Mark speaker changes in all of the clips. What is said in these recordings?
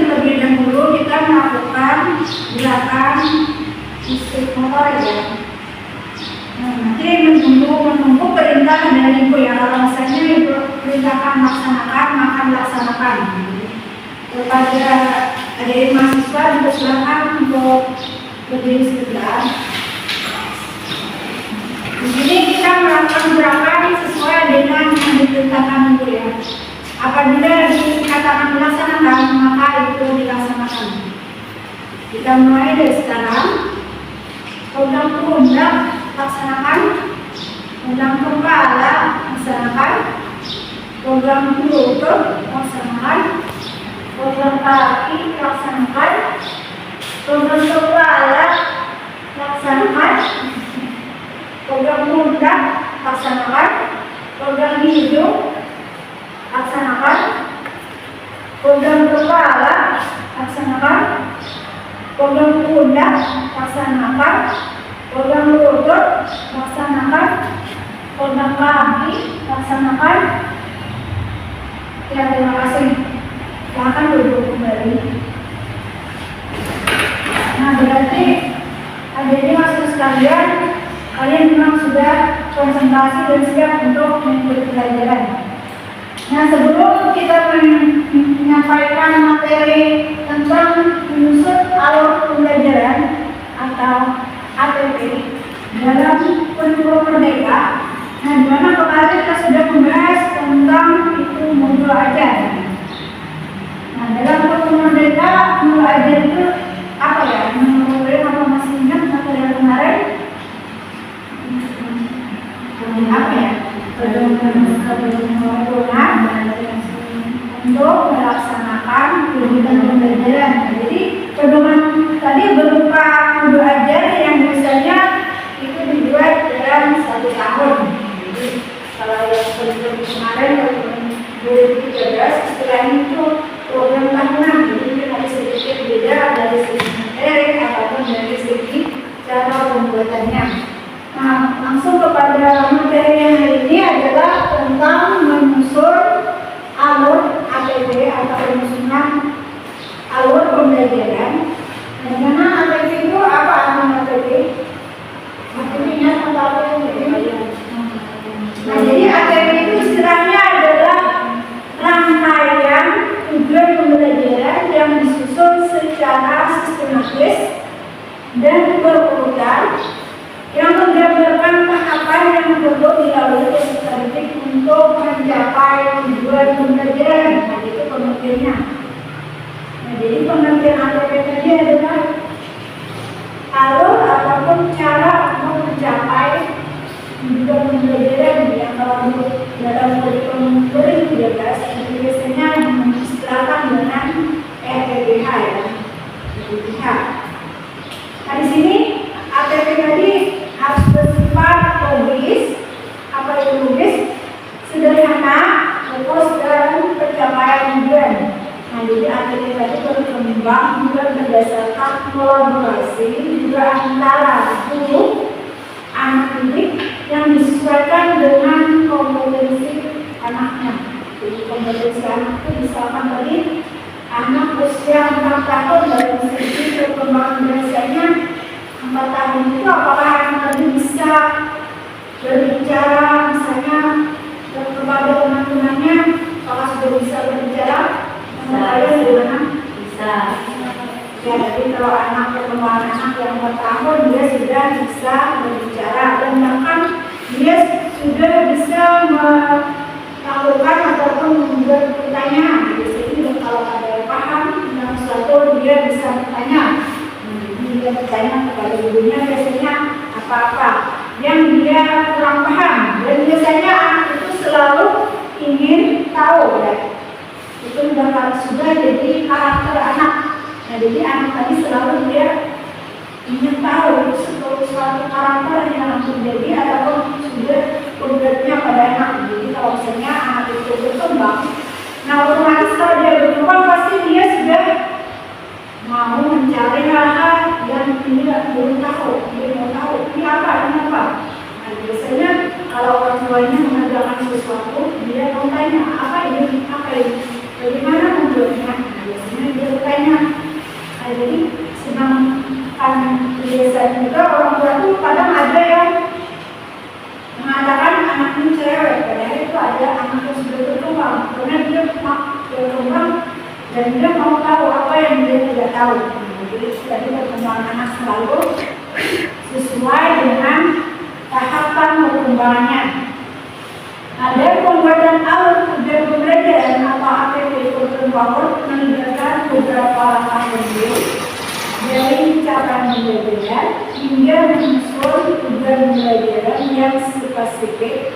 Speaker 1: terlebih dahulu kita melakukan gerakan istiqomah ya. Nanti menunggu perintah dari ibu ya. Kalau misalnya ibu perintahkan laksanakan, makan laksanakan. Kepada adik mahasiswa juga silakan untuk berdiri sebentar. Di sini kita melakukan gerakan sesuai dengan yang diperintahkan ibu ya. Apabila dikatakan dilaksanakan, maka itu dilaksanakan. Kita mulai dari sekarang. Program pundak laksanakan, program kepala laksanakan, program lutut laksanakan, program kaki laksanakan, program kepala laksanakan, program pundak laksanakan, program hidung laksanakan, program kepala laksanakan, program pundak laksanakan, program lutut laksanakan, program kaki laksanakan. Ya, terima kasih. Silakan duduk kembali. Nah, berarti adik mahasiswa sekalian, kalian memang sudah konsentrasi dan siap untuk mengikuti pelajaran. Nah, sebelum kita menyampaikan materi tentang menyusun alur pembelajaran atau APP dalam kurikulum merdeka, nah di mana kemarin kita sudah membahas tentang itu modul ajar. Nah, dalam kurikulum merdeka, modul ajar itu apa ya? Menurut apa masih ingat materi yang kemarin? Apa ya? Pedoman untuk melaksanakan kegiatan pembelajaran. Jadi pedoman tadi berupa modul ajar yang biasanya itu dibuat dalam 1 tahun. Jadi kalau yang sebelum kemarin tahun 2013 istilahnya itu program tahunan. Jadi ada sedikit beda dari segi materi ataupun dari segi cara pembuatannya. Nah, langsung kepada materi yang hari ini adalah tentang menyusun alur APP atau penyusunan alur pembelajaran. Di mana APP itu apa artinya APP? Artinya tentang APP. Nah, jadi APP itu istilahnya adalah rangkaian tujuan pembelajaran yang disusun secara sistematis dan berurutan, yang menggambarkan tahapan yang perlu dilalui peserta didik untuk mencapai tujuan pembelajaran. Nah, itu pengertiannya. Nah, jadi pengertian APP tadi adalah alur ataupun cara untuk mencapai tujuan pembelajaran yang kalau dalam kurikulum 2013 itu biasanya mengistilahkan dengan RPBH ya. RPBH. Nah, di sini APP tadi harus bersifat logis. Apa itu logis? Sederhana, fokus dan pencapaian tujuan. Nah, jadi APP tadi berkembang juga berdasarkan kolaborasi juga antara guru, anak didik yang disesuaikan dengan kompetensi anaknya. Jadi kompetensi anak itu misalkan tadi anak usia 4 tahun dari segi perkembangan bahasanya 4 tahun itu apakah anak tadi bisa berbicara misalnya kepada teman-temannya, apakah sudah bisa berbicara? Saya gimana? Bisa. Ya, jadi kalau anak perkembangan anak yang 4 tahun dia sudah bisa berbicara dan bahkan dia sudah bisa melakukan ataupun membuat pertanyaan. Jadi kalau ada yang paham tentang sesuatu dia bisa bertanya. Dia bertanya kepada ibunya biasanya apa-apa yang dia kurang paham, dan biasanya anak itu selalu ingin tahu ya. Itu sudah jadi karakter anak. Nah, jadi anak tadi selalu dia ingin tahu suatu karakter yang terjadi ataupun sudah kodratnya pada anak. Jadi kalau misalnya anak itu berkembang, nah otomatis kalau dia berkembang pasti dia sudah mau mencari hal-hal yang dia belum tahu. Dia mau tahu ini apa. Nah, biasanya kalau orang tuanya mengerjakan sesuatu, dia mau tanya apa ini, bagaimana membuatnya. Nah, biasanya dia bertanya tahu apa yang dia tidak tahu. Jadi perkembangan anak selalu sesuai dengan tahapan perkembangannya. Ada pembuatan alur tujuan pembelajaran atau APP Power menunjukkan beberapa langkah konkret dari cara pembelajaran hingga menyusun tujuan pembelajaran yang spesifik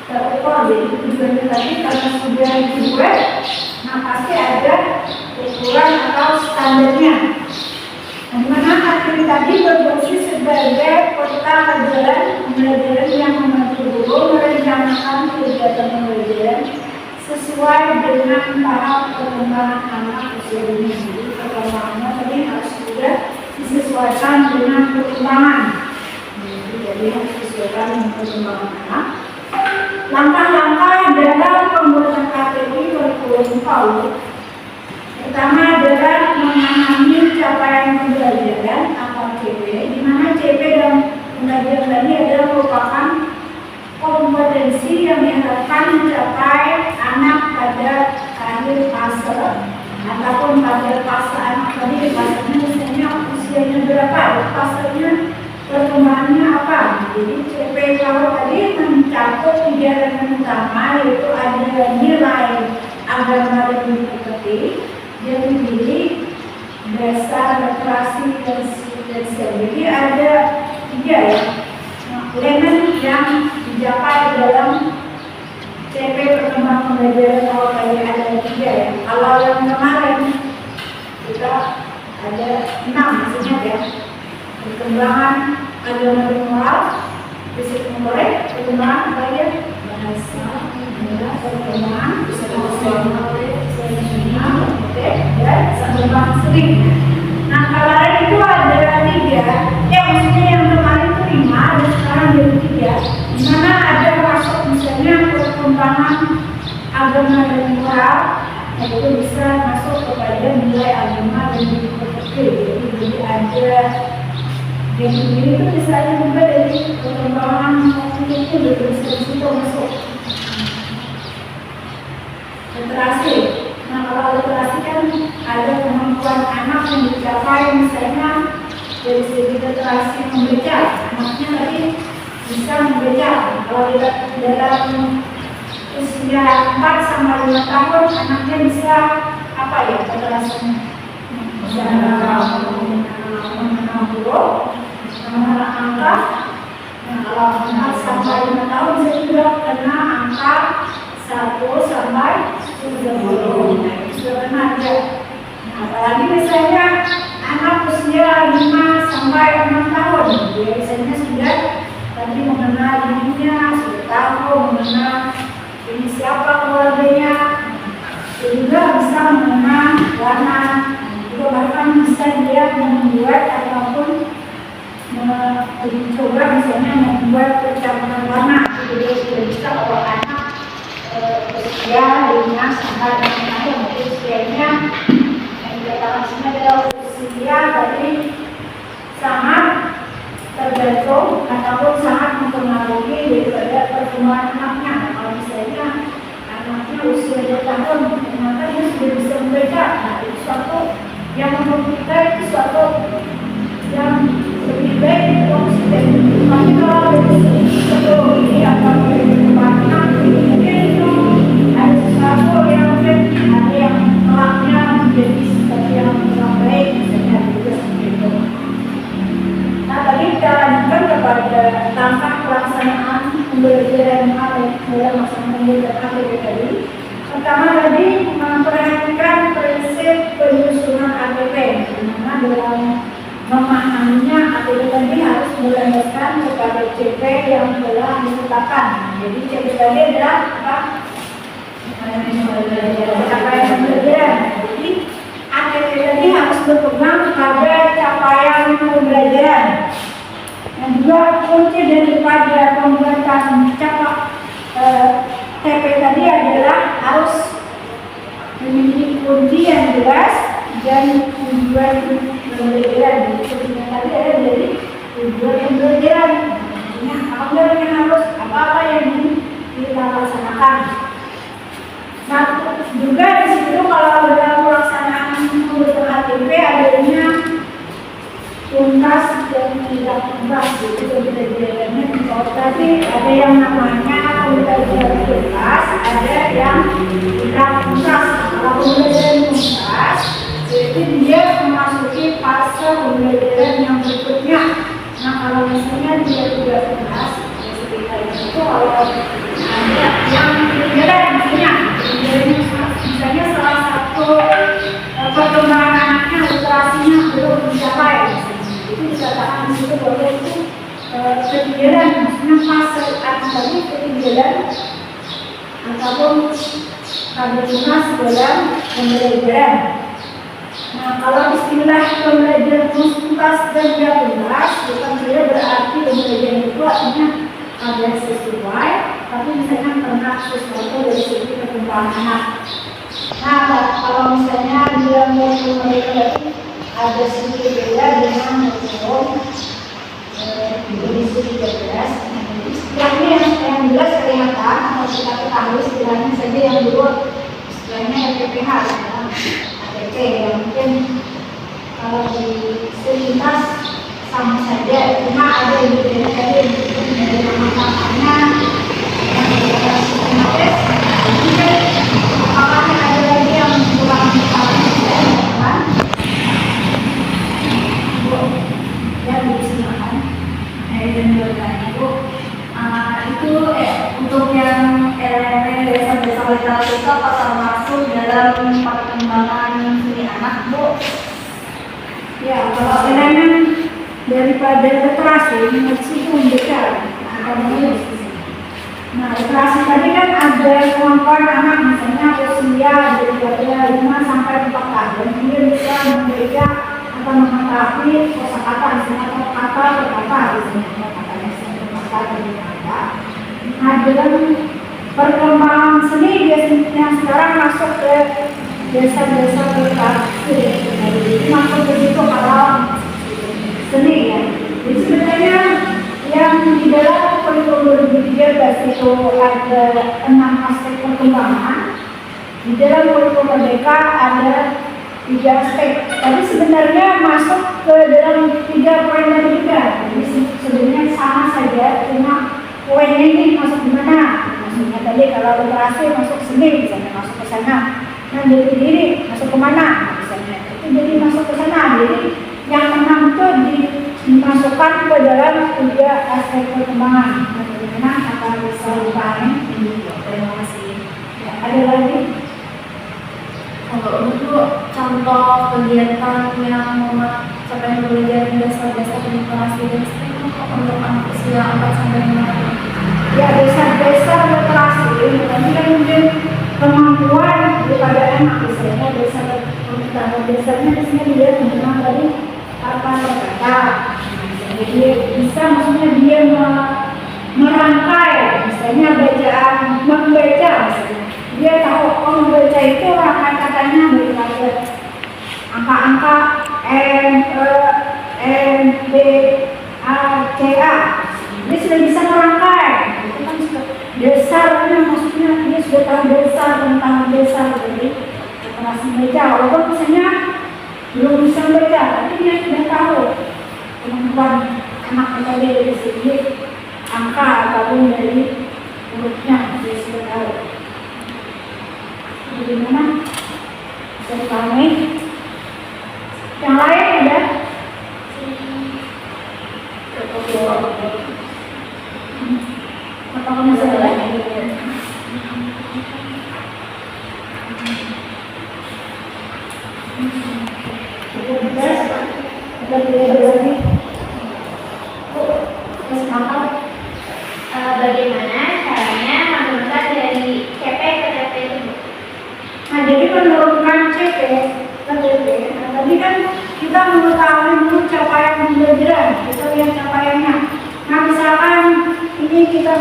Speaker 1: terukur. Jadi tujuannya tadi karena sudah dibuat, nah pasti ada ukuran atau standarnya. Dimana materi tadi berfungsi sebagai peta pelajaran pembelajaran yang membantu guru merencanakan kegiatan pembelajaran sesuai dengan tahap perkembangan anak usia dini. Jadi perkembangannya tadi harus juga disesuaikan dengan perkembangan. Jadi harus disesuaikan dengan perkembangan anak. Langkah-langkah dalam pembuatan KTI kurikulum PAUD pertama adalah memahami capaian pembelajaran atau CP, di mana CP dalam pembelajaran tadi adalah merupakan kompetensi yang diharapkan mencapai anak pada akhir fase ataupun pada fase anak tadi. Fasenya misalnya usianya berapa, fasenya perkembangannya apa. Jadi CP kalau tadi mencakup 3 elemen utama, yaitu ada nilai agama dan budi yang dipilih, dasar, literasi, dan sinkretisme. Jadi ada 3 ya elemen yang dicapai dalam CP perkembangan pembelajaran awal tadi, ada 3 ya. Kalau yang kemarin kita ada 6 maksudnya ya, perkembangan agama dan moral, fisik motorik, perkembangan apa ya, bahasa, perkembangan dan perkembangan sering. Nah kemarin itu ada 3, maksudnya yang kemarin itu 5 dan sekarang jadi 3, di mana ada masuk misalnya perkembangan agama dan moral, itu bisa masuk kepada nilai agama dan budi. Jadi ada yang ini itu misalnya juga dari perkembangan itu bisa disitu masuk literasi. Nah kalau literasi kan ada kemampuan anak yang dicapai, misalnya dari segi literasi membaca, anaknya tadi bisa membaca. Kalau dalam usia 4 sampai 5 tahun anaknya bisa apa ya literasinya, bisa mengenal huruf, mengenal angka. Nah kalau 4 sampai 5 tahun bisa juga kena angka 1 sampai 30. Sudah kena ya. Nah, apalagi misalnya anak usia 5 sampai 6 tahun, biasanya sudah tadi mengenal dirinya, sudah tahu mengenal ini siapa keluarganya, juga bisa mengenal warna, juga bahkan bisa dia membuat ataupun mencoba misalnya membuat percampuran warna. Jadi sudah bisa kalau anak usia 5 sampai 6 tahun, usianya yang dikatakan adalah usia tadi sangat tergantung ataupun sangat mempengaruhi daripada perkembangan anaknya. Kalau misalnya anaknya usia 2 tahun, ternyata dia sudah bisa membaca. Nah itu suatu yang menurut kita itu suatu yang lebih baik untuk positif. Tapi kalau dari segi psikologi atau dari perkembangan mungkin itu ada sesuatu yang mungkin ada yang kelaknya menjadi sesuatu yang kurang baik, misalnya juga seperti itu. Nah tadi kita lanjutkan kepada langkah pelaksanaan pembelajaran dalam masa pembelajaran APP tadi. Pertama tadi memperhatikan prinsip penyusunan APP, dimana dalam memahaminya APP tadi harus berlandaskan kepada CP yang telah ditetapkan. Jadi CP tadi adalah apa? Capaian pembelajaran. Jadi APP tadi harus berpegang pada capaian pembelajaran. Dan juga kunci daripada pembuatan TP tadi adalah harus memiliki kunci yang jelas dan tujuan pembelajaran. Jadi tadi ada dari tujuan pembelajaran. Apa yang harus, apa yang kita laksanakan. Nah juga di situ kalau dalam pelaksanaan tidak tuntas itu pembelajarannya tapi ada yang namanya pembelajaran tuntas, ada yang tidak tuntas. Kalau pembelajaran tuntas jadi dia memasuki fase pembelajaran yang berikutnya. Nah kalau misalnya dia tidak tuntas itu kalau ada yang ketinggalan misalnya salah satu perkembangan anaknya literasinya belum mencapai, itu dikatakan di situ bahwa itu ketinggalan, maksudnya fase tadi ketinggalan ataupun ada tunas dalam pembelajaran. Nah kalau istilah pembelajaran tuntas dan tidak tuntas bukan saja berarti pembelajaran itu artinya ada sesuai, tapi misalnya pernah sesuatu dari segi perkembangan anak. Nah kalau misalnya dia mau mereka ada sedikit beda dengan menurut definisi 13. Istilahnya yang jelas kelihatan kalau kita ketahui istilahnya saja yang dulu istilahnya RPPH ATP yang mungkin kalau di selintas sama saja, cuma ada yang berbeda tadi dari nama katanya yang berbeda sistematis. Mungkin apakah ada lagi yang kurang dipahami ya disilakan. Dan bertanya Bu, itu untuk yang elemen desa-desa literatur itu apa termasuk dalam perkembangan seni anak Bu? Ya kalau elemen daripada literasi meskipun beda namanya. Nah literasi tadi kan ada kemampuan anak misalnya usia dari 5 sampai 4 tahun dia bisa membaca atau mengetahui kosakata misalnya kata misalnya kata. Nah dalam perkembangan seni biasanya sekarang masuk ke desa-desa literasi masuk ke situ kalau seni ya. Jadi sebenarnya yang di dalam kurikulum 2013 itu ada 6 aspek perkembangan. Di dalam kurikulum Merdeka ada 3 aspek. Tapi sebenarnya masuk ke dalam 3 poin tadi juga. Jadi sebenarnya sama saja, cuma poinnya ini masuk di mana? Maksudnya tadi kalau literasi masuk seni, misalnya masuk ke sana. Nah jadi diri masuk ke mana? Misalnya itu jadi masuk ke sana. Jadi yang 6 itu dimasukkan ke dalam 3 aspek perkembangan. Bagaimana akan bisa dipahami? Terima kasih. Ya, ada lagi?
Speaker 2: Kalau untuk contoh kegiatan yang sampai belajar dasar-dasar literasi dan STEM untuk anak usia 4 sampai 5.
Speaker 1: Ya, dasar-dasar literasi ini kan mungkin kemampuan daripada anak misalnya dasarnya di sini dia mengenal tadi apa berkata. Jadi dia bisa maksudnya dia merangkai misalnya bacaan membaca misalnya. Dia tahu membaca itu rangkai katanya daripada angka-angka N B A C A. Dia sudah bisa merangkai. Itu kan dasarnya maksudnya dia sudah tahu dasar tentang dasar jadi literasi baca. Walaupun misalnya belum bisa baca, tapi dia sudah tahu kemampuan anak tadi dari segi angka ataupun dari hurufnya dia sudah tahu. Bagaimana bisa dipahami? Yang lain ada? Apakah masih ada lagi?
Speaker 2: Bagaimana caranya menurunkan dari CP ke TP itu?
Speaker 1: Nah, jadi menurunkan CP ke TP. Nah, tadi kan kita mengetahui dulu capaian pembelajaran, kita lihat capaiannya. Nah, misalkan ini kita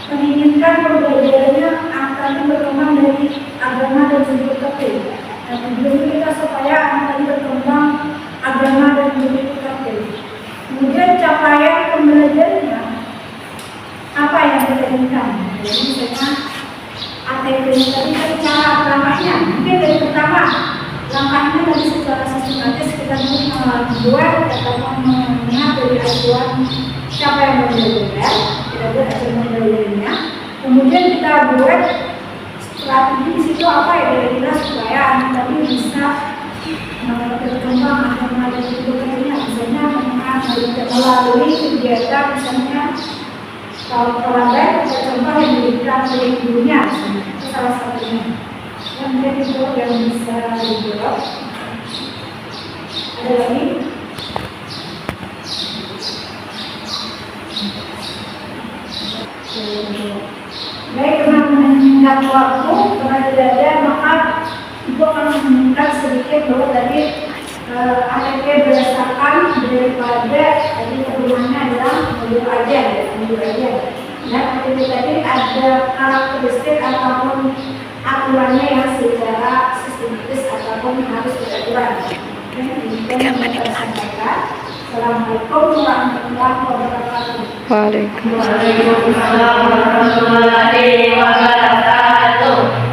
Speaker 1: menginginkan pembelajarannya akan berkembang dari agama dan sudut tertib. Nah, tujuan kita supaya anak tadi berkembang agama dan sudut tertib. Kemudian capaian pembelajarannya apa yang kita inginkan? Jadi misalnya ATP tadi kan cara langkahnya. Mungkin dari pertama langkahnya tadi secara sistematis kita mungkin membuat ataupun mengatur acuan siapa yang membelinya, kita buat acuan membelinya. Kemudian kita buat strategi di situ apa ya kira-kira supaya anak tadi bisa berkembang atau mengalami kebutuhannya, misalnya melalui kegiatan misalnya kalau pelajar kita contoh yang diberikan oleh ibunya, itu salah satunya. Kemudian itu yang bisa dijawab. Ada lagi? Baik, karena mengingat waktu, karena tidak ada, maka ibu akan meminta sedikit bahwa tadi ATP berdasarkan daripada tadi kebutuhannya adalah mobil aja. Dan ATP tadi ada karakteristik ataupun aturannya yang secara sistematis ataupun harus beraturan. Assalamualaikum warahmatullahi wabarakatuh.
Speaker 3: Waalaikumsalam.
Speaker 4: Waalaikumsalam warahmatullahi wabarakatuh.